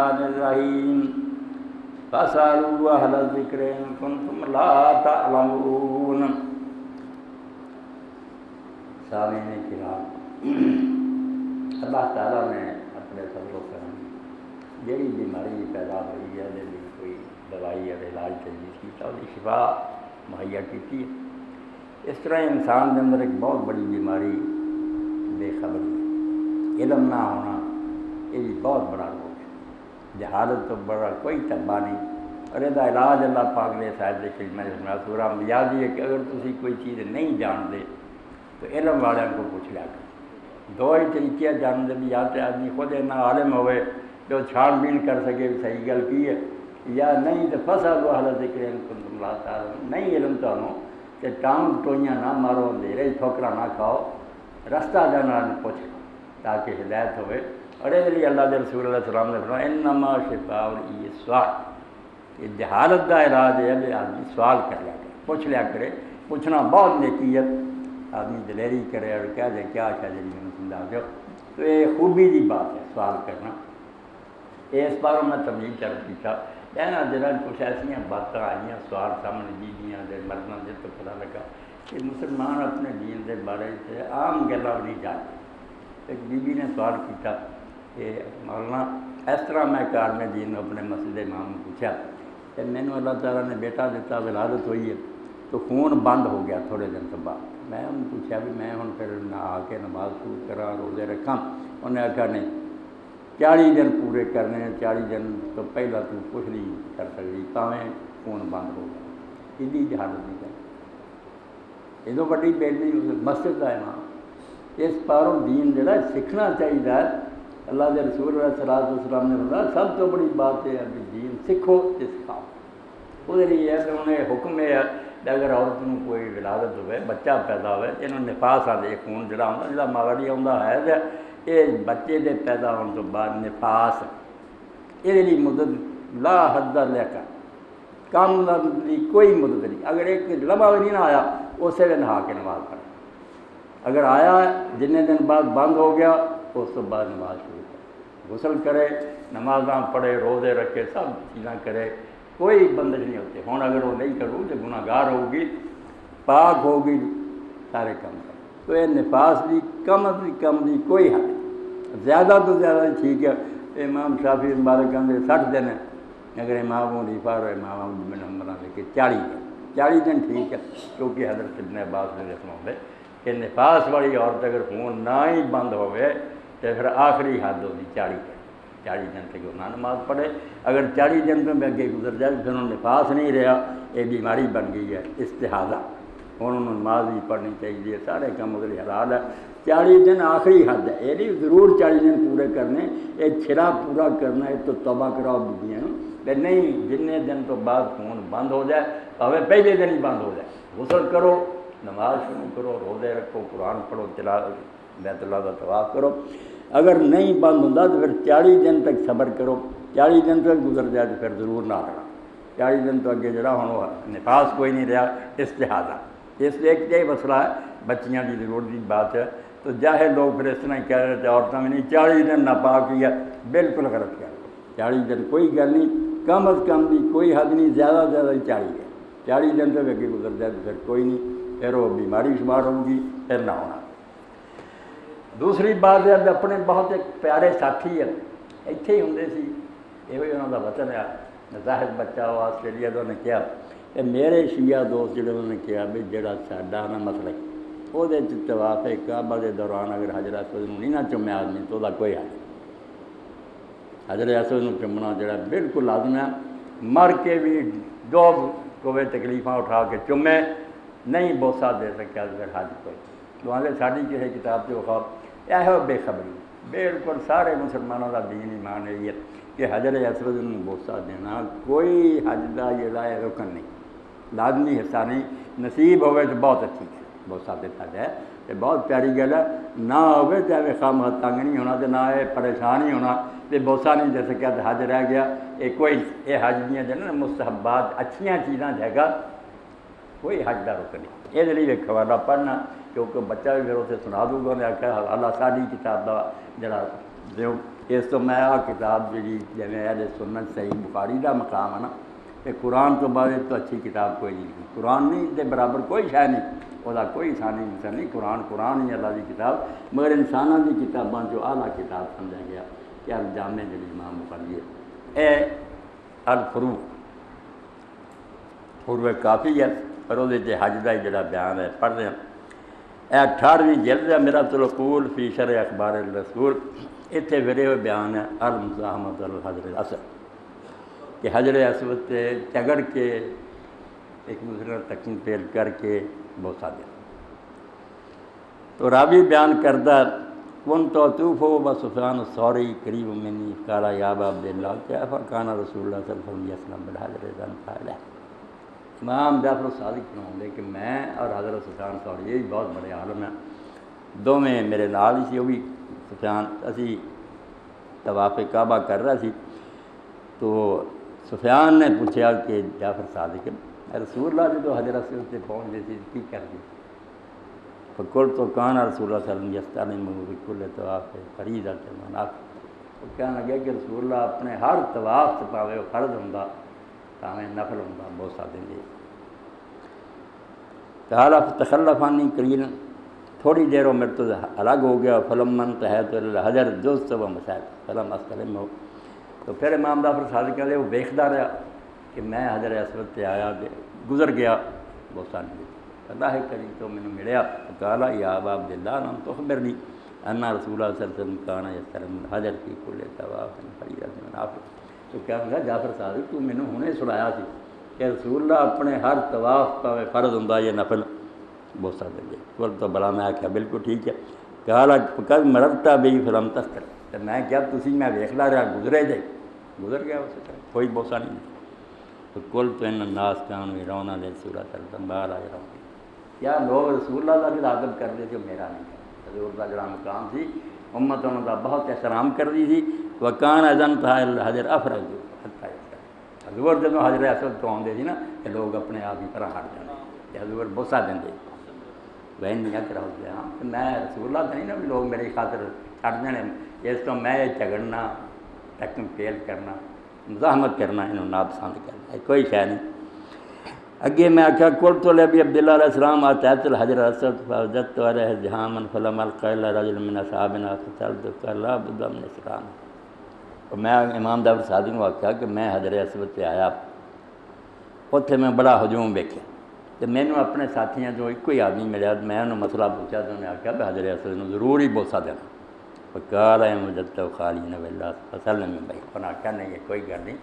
الرحیم فاسألوا اہل الذکر ان کنتم لا تعلمون۔ سامعین کرام، اللہ تعالیٰ نے اپنے فضل و کرم جہی بیماری پیدا ہوئی ہے جی کوئی دوائی اور علاج تجویز کیا اور شفا مہیا کی ہے۔ اس طرح انسان کے اندر ایک بہت بڑی بیماری بے خبری، علم نہ ہونا، یہ بھی بہت بڑا روگ ہے۔ جہالت تو بڑا کوئی تباہ نہیں، اور یہ علاج اللہ پاک نے شاید سورہ انبیاء دی ہے کہ اگر تسی کوئی چیز نہیں جانتے تو علم والوں کو پوچھ لیا کرو۔ دو ہی طریقے جاننے بھی، یا تو آدمی خود اتنا عالم ہوئے جو چھان بین کر سکے صحیح گل کی ہے، یا نہیں تو فاسألوا اہل الذکر ان کنتم لا تعلمون۔ نہیں علم تمہیں کہ ٹانگ ٹوئیاں نہ مارو، اندھیرے ٹھوکرا نہ کھاؤ، رستہ جانا پوچھ تاکہ ہدایت ہوئے۔ اور اس لیے اللہ کے رسول علیہ السلام نے فرمایا انما شفاء السؤال، یہ جہالت کا علاج ہے کہ آدمی سوال کر لیا کرے، پوچھ لیا کرے۔ پوچھنا بہت نیکی ہے، آدمی دلیری کرے اور کہہ دے کیا جی میں سمجھا دو، تو یہ خوبی کی بات ہے سوال کرنا۔ اس بار میں تبلیغ چل کیا کہنا جرا کچھ ایسا باتیں آئی سوال سامنے بیبیاں دے مردوں سے، تو پتہ لگا کہ مسلمان اپنے دین کے بارے سے عام گلاں نہیں جانتے۔ ایک بی بی نے سوال کیا کہ مولانا اس طرح میں کار میں دین اپنے مسجد امام نے پوچھا کہ میں نے اللہ تعالیٰ نے بیٹا دیتا، ولادت ہوئی ہے تو خون بند ہو گیا تھوڑے دن تو بعد۔ میں انہوں نے پوچھا بھی میں ہوں پھر نہا کے نماز شروع کرا، روزے رکھاں؟ انہوں نے آخیا نہیں، 40 دن پورے کرنے ہیں، 40 دن تو پہلا تو کچھ نہیں کر سکتی تاویں خون بند ہو گیا۔ ادھی جہالت نہیں کر، یہ تو بڑی بیٹی مسجد کا امام۔ اس پاروں دین جڑا سیکھنا چاہیے۔ اللہ کے رسول علیہ السلام نے فرمایا سب تو بڑی بات ہے ابھی دین سیکھو تے سکھاؤ۔ وہ لیے ہے کہ انہیں حکم ہے کہ اگر عورت کو کوئی ولادت ہوئے، بچہ پیدا ہوئے، انہوں نے نفاس آدھے خون جڑا ہوتا جا مغربی آتا ہے، یہ بچے دے پیدا ہونے تو بعد نفاس یہ لیے مدت لا حد لکا، کام کی کوئی مدت نہیں۔ اگر ایک لمحہ بھی نہیں نہ آیا اسی دن نہا کے نماز پڑھے، اگر آیا جن دن بعد بند ہو گیا اس تو بعد نماز شروع کرے، غسل کرے، نمازاں پڑھے، روزے رکھے، سب چیزاں کرے، کوئی بندش نہیں ہوتے۔ ہوں اگر وہ نہیں کروں تو گناہ گار ہوگی، پاک ہوگی، سارے کام کرے۔ تو یہ نفاس بھی کم از کم دی کوئی حد نہیں، زیادہ تو زیادہ ٹھیک ہے۔ امام شافعی مبارک کہتے 60 دن ہے، اگر امام حنیفہ اور امام بن حنبل لے کے 40 دن ٹھیک ہے، کیونکہ حضرت ابن عباس نے فرمایا کہ نفاس والی عورت اگر خون نہ ہی بند ہوئے تو پھر آخری حد ہوگی 40 دن تک وہ نہ نماز پڑھے۔ اگر 40 دن تو میں اگے گزر جائے پھر انہوں نفاس نہیں رہا، یہ بیماری بن گئی ہے استحاضہ، ہوں انہوں نے نماز بھی پڑھنی چاہیے، سارے کام ادھر حلال ہے۔ 40 دن آخری حد ہے، یہ نہیں ضرور 40 دن پورے کرنے، یہ چھڑا پورا کرنا ہے تو توبہ کراؤ بیبیاں کہ نہیں، جن دن تو بعد خون بند ہو جائے پہلے پہلے دن ہی بند ہو جائے، غسل کرو، نماز شروع کرو، روزے رکھو، قرآن پڑھو، بیت اللہ کا طواف کرو۔ اگر نہیں بند ہوتا تو پھر 40 دن تک صبر کرو، 40 دن تک گزر جائے تو پھر ضرور نہ کرنا۔ 40 دن تو اگے جڑا ہوں نفاس کوئی نہیں رہا، استحاضہ۔ اس لیے ایک یہ مسئلہ ہے، بچیاں کی ضرورت کی بات ہے، تو جاہل لوگ پھر اس طرح ہی کہہ رہے تھے عورتوں میں نہیں 40 دن ناپاک کیا، بالکل غلط کیا۔ 40 دن کوئی گل نہیں، کم از کم بھی کوئی حد نہیں، زیادہ سے زیادہ 40 دن، 40 دن تک اگے گزر جائے تو پھر کوئی نہیں، پھر وہ بیماری شمار ہوگی، پھر نہ ہونا۔ دوسری بات ہے اپنے بہت ایک پیارے ساتھی ہے، اتنے ہی ہوں سی، یہ انہوں کا وطن ہے، زاہد بچہ وہ آسٹریلیا تو انہوں نے کیا کہ میرے شیعہ دوست جڑے انہوں نے کیا بھی جڑا ساڈا نا مسئلہ وہ طواف کعبہ کے دوران اگر حجر اسود نہیں نہ چومیا آدمی تو وہ کوئی حل نہیں۔ حجر اسود چومنا جڑا بالکل لازم ہے، مر کے بھی جو کوئی تکلیفاں اٹھا کے چومے، نہیں بوسہ دے سکیا تو پھر حج کوئی تو آگے ساری کسی کتاب سے خواب یہ بے خبری، بالکل سارے مسلمانوں کا دین ایمان ہے یہ کہ حجر اسود بوسہ دینا کوئی حج کا جڑا ہے رکن نہیں، لازمی حصہ نہیں، نصیب ہوئے تو بہت اچھی ہے، بوسہ دیتا جائے یہ بہت پیاری گل ہے، نہ ہوئے تو خام تنگ نہیں ہونا، تو نہ یہ پریشان ہی ہونا تو بوسہ نہیں دے سکیا تو حج رہ گیا، یہ کوئی یہ حج دیا جو نا مستحبات اچھیاں چیزاں جائے گا، کوئی حج کا رکن نہیں۔ یہ لیے حوالہ پڑھنا کیونکہ بچہ بھی پھر اسے سنا دوں گا، انہیں آخیا حوالہ ساری کتاب کا جڑا دیو اس تو میں آ کتاب جی جیسے اہل سنت صحیح بخاری کا مقام ہے نا کہ قرآن تو بعد تو اچھی کتاب کوئی نہیں، قرآن نہیں دے برابر کوئی شے نہیں، وہ کوئی انسانی مثل نہیں، قرآن ہی اللہ کی کتاب، مگر انسانوں کی کتاباں جو اعلیٰ کتاب سمجھا گیا کہ الجامع جی امام بخاری ہے اے الفروع فروع کافی ہے، اور وہ حج کا جڑا بیان ہے پڑھ رہے ہیں، اے 18ویں جلد ہے میرا العقول فی شرح اخبار الرسول، اتنے پھرے ہوئے بیان ہے المزاحمۃ الحجر الاسود کہ حجر اسود سے چگڑ کے ایک دوسرے تقسیم پیل کر کے بوسہ دیا۔ تو راوی بیان کردہ کن تو طوف و سفیان الثوری قریب منی قال یا ابا عبداللہ کیف کان رسول اللہ صلی اللہ علیہ وسلم بالحجر اذا انتهى امام جعفر صادق فرماتے کہ میں اور حضرت سفیان ثوری یہ بہت بڑے عالم ہیں، دونوں میرے نال ہی سی، وہ بھی سفیان اسی طواف کعبہ کر رہا سی، تو سفیان نے پوچھا کہ جعفر صادق رسول اللہ جو حجر اسود سے پہنچ گئی تھی کی کر دی؟ فقلت تو کان رسول اللہ صلی اللہ علیہ وسلم یستلم بکل طواف فریضہ منافق، وہ کہنے لگا کہ رسول اللہ اپنے ہر طواف سے پاوے فرض ہوندا تاویں نفل ہوندا بوسہ دیں گے۔ قال فتخلف عنی قلیلا، تھوڑی دیر وہ میرے تو الگ ہو گیا، فلما انتهيت الى الحجر جزت ومسحت فلم استلمه، تو پھر امام جعفر صادق کہتے وہ دیکھتا رہا کہ میں حجر اسود سے آیا گزر گیا بوسہ نہیں دیا، اللہ کریم تو میں نے ملیا، قال یا ابا عبداللہ لم تخبرنی ان رسول اللہ صلی اللہ علیہ وسلم کان یستلم الحجر فی کل طواف فریضہ منافق، تو کیا کہا جعفر صادق تو مینوں ہنے سنایا سی کہ رسول اللہ اپنے ہر طواف کا فرض ہوندا یا نفل بوسہ دیں گے، بول تو بلا میں آخیا بالکل ٹھیک ہے، قال کب مررتا بھی فلم تستر، تو میں کیا تسی میں ویکھدا رہا گزرے جے گزر گیا اس طرح کوئی بوسہ نہیں دیا، تو کل تو ان الناس کانوا یرون رسول اللہ صلی اللہ علیہ وسلم ما لا یرون، کیا لوگ رسول اللہ کا بھی تعدب کر رہے تھے میرا نہیں، حضور کا جڑا مقام سی امت انہوں کا بہت احترام کر دی تھی، وکان اذا انتهى الحجر افرج حتى حضور جدوں حجر اسود تو آتے تھے نا کہ لوگ اپنے آپ ہی طرح ہٹ جاتے کہ حضور بوسہ دیں بہن نہیں کر ہوتے ہاں کہ میں رسول اللہ نہیں نا بھی لوگ میری خاطر چھٹ جانے، اس تو میں جھگڑنا ٹکم پیل کرنا مزاحمت کرنا انہوں ناپسند کرنا کوئی شے نہیں۔ اگے میں آخیا قلت لابی عبداللہ علیہ السلام اتیت الحجر الاسود فوجدت علیہ جہاما فلم القى الا رجل من اصحابنا فسألت قال لا بد من اسلام، اور میں امام جعفر صادق نے آخیا کہ میں حجر اسود سے آیا، اتنے میں بڑا ہجوم ویکھیا، تو مینوں اپنے ساتھیاں جو ایک ہی آدمی ملیا، میں انہوں مسئلہ پوچھا تو انہیں آخیا کہ حجر اسود نوں ضرور ہی بوسہ دینا، قال وجدت خالین باللہ فسلم بھائی، انہوں نے آخیا نہیں یہ کوئی گل نہیں،